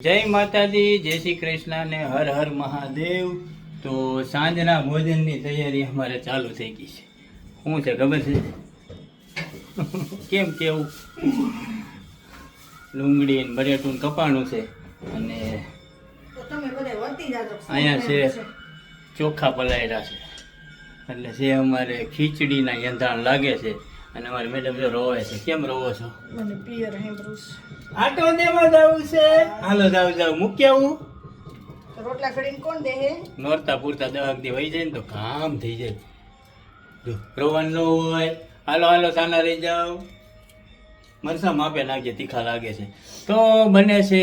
જય માતાજી, જય શ્રી કૃષ્ણ ને હર હર મહાદેવ। તો સાંજના ભોજનની તૈયારી અમારે ચાલુ થઈ ગઈ છે। શું છે ખબર છે? કેમ કેવું? ડુંગળી ને બટેટું ને કપાણું છે અને અહીંયા છે ચોખા પલાળ્યા છે, એટલે છે અમારે ખીચડીના યંધાણ લાગે છે અને અમારી મેડમ જો રોવે છે। કેમ રોવો છો? મને પિયર હેમ્બ્રુસ આટો દેવા જવું છે, હાલો જાવ મૂકી આવું। રોટલા ઘડીને કોણ દે હે? નોરતા પૂરતા દવાક દી વહી જાય ને તો કામ થઈ જાય। જો રોવાનું ન હોય, હાલો હાલો સાના રહી જાઓ। મરસા માપે નાખીએ, તીખા લાગે છે। તો બને છે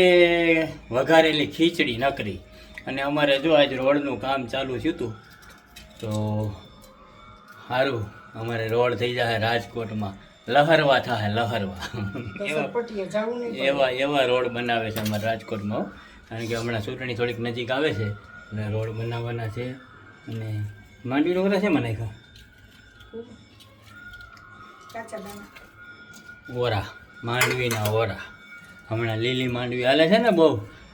વઘારેલી ખીચડી નકરી, અને અમારે જો આજ રોડનું કામ ચાલુ થયું હતું તો સારું અમારે રોડ થઈ જાય રાજકોટમાં, લહરવા થાય લહરવા એવા રોડ બનાવે છે અમારા રાજકોટમાં, કારણ કે હમણાં ચૂંટણી થોડીક નજીક આવે છે એટલે રોડ બનાવવાના છે। અને માંડવીનો ઓરા છે મને ઓરા, માંડવીના ઓરા, હમણાં લીલી માંડવી હાલે છે ને બહુ,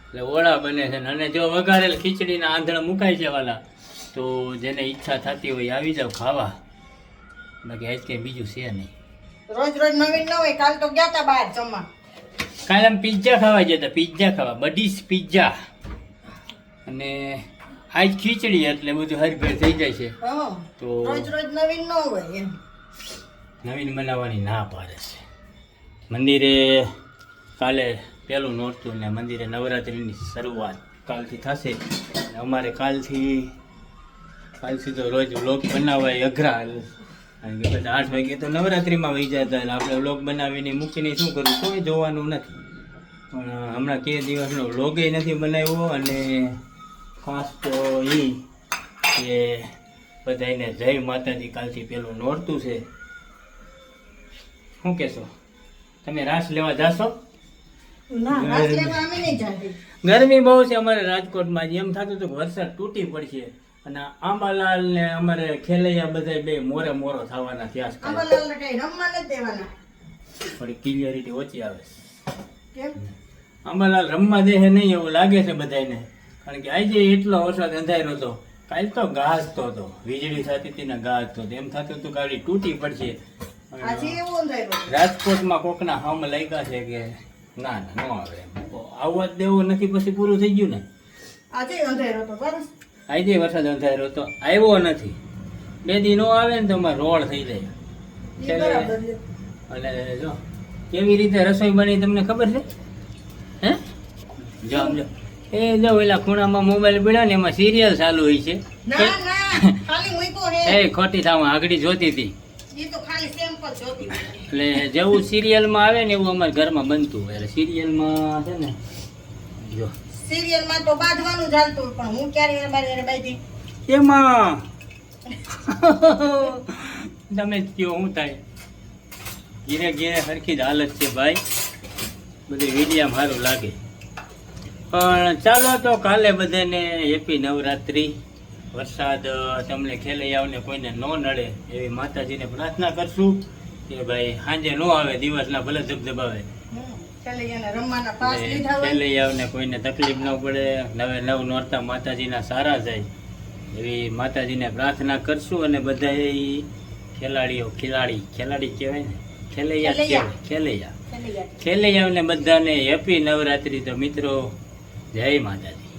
એટલે ઓળા બને છે। અને જો વઘારેલ ખીચડીના આંધણ મુકાય છે વાલા, તો જેને ઈચ્છા થતી હોય આવી જાવ ખાવા, બાકી આજ કંઈ બીજું છે નહીં। રોજ રોજ નવીન ન હોય, કાલ તો ગયા તા બહાર જમવા, કાલે આમ પિઝા ખાવા ગયા હતા, પિઝા ખાવા, બડીસ પિઝા, અને આજ ખીચડી એટલે બધું હરભેર થઈ જાય છે। તો રોજ રોજ નવીન ન હોય એમ નવીન બનાવવાની ના પાડે છે। મંદિરે કાલે પહેલું નોરતું ને મંદિરે નવરાત્રિની શરૂઆત કાલથી થશે, અને અમારે કાલથી તો રોજ વ્લોગ બનાવવા અઘરા, કારણ કે બધા 8 વાગે તો નવરાત્રિમાં વહી જતા, એટલે આપણે વ્લોગ બનાવીને મૂકીને શું કરવું, કોઈ જોવાનું નથી। પણ હમણાં કે દિવસનો વ્લોગે નથી બનાવ્યો, અને ખાસ તો એ કે બધાને જય માતાજી, કાલથી પેલું નોરતું છે। શું કહેશો તમે, રાસ લેવા જાશો? ના, રાસ લેવા અમે નહીં જાતી। ગરમી બહુ છે અમારે રાજકોટમાં, એમ થતું હતું કે વરસાદ તૂટી પડશે, અને આંબાલાલ ને અમારે ખેલૈયા બધા બે મોરો થવાના થયા છે। આંબાલાલને કઈ રમવા નથી દેવાના, થોડી ક્લિયરિટી ઓછી આવે છે। કેમ? આંબાલાલ રમવા દે છે નહીં એવું લાગે છે બધાને, કારણ કે આજે એટલો વરસાદ અંધાર્યો હતો, કાલ તો ગાજતો હતો, વીજળી થતી હતી ને ગાજતો હતો, એમ થતું હતું ગાડી તૂટી પડશે। આજે એવું અંધારું રાજકોટમાં કોકના હમ લાગ્યા છે કે ના ન આવે, આવવા જ દેવું નથી, પછી પૂરું થઈ ગયું ને। આજે અંધારો તો બસ, આજે વરસાદ અંધાર્યો તો આવ્યો નથી, 2 દી નો આવે ને તો અમારે રોડ થઈ જાય। અને જો કેવી રીતે રસોઈ બની તમને ખબર છે? હે જો સમજો, એ જો ઓલા ખૂણામાં મોબાઈલ પડ્યો ને એમાં સિરિયલ ચાલુ હોય છે। ના ના ખાલી મૂકો હે, એ ખોટી થાવ આગળ જોતી હતી, એ તો ખાલી સેમ્પલ જોતી હોય। એટલે જેવું સિરિયલમાં આવે ને એવું અમારા ઘરમાં બનતું હોય। એટલે સિરિયલમાં છે ને, જો સિરિયલમાં તો બાંધવાનું ચાલતું, પણ હું ક્યારે મારી બાંધી એમાં તમે જ કયો શું થાય, ઘીરે ઘીરે સરખી જ હાલત છે ભાઈ, બધી વિડીયામાં સારું લાગે। પણ ચાલો તો કાલે બધાને હેપી નવરાત્રિ, વરસાદ તમને ખેલૈયાઓને કોઈને ન નડે એવી માતાજીને પ્રાર્થના કરશું કે ભાઈ સાંજે ન આવે, દિવસના ભલે ધબધબાવે, રમવાના પાસ લીધા હોય, ખેલૈયાઓને કોઈને તકલીફ ન પડે, નવ નોરતા માતાજીના સારા જાય એવી માતાજીને પ્રાર્થના કરશું। અને બધા ખેલાડી કહેવાય ને, ખેલૈયાઓને બધાને હેપી નવરાત્રિ। તો મિત્રો જય માતાજી।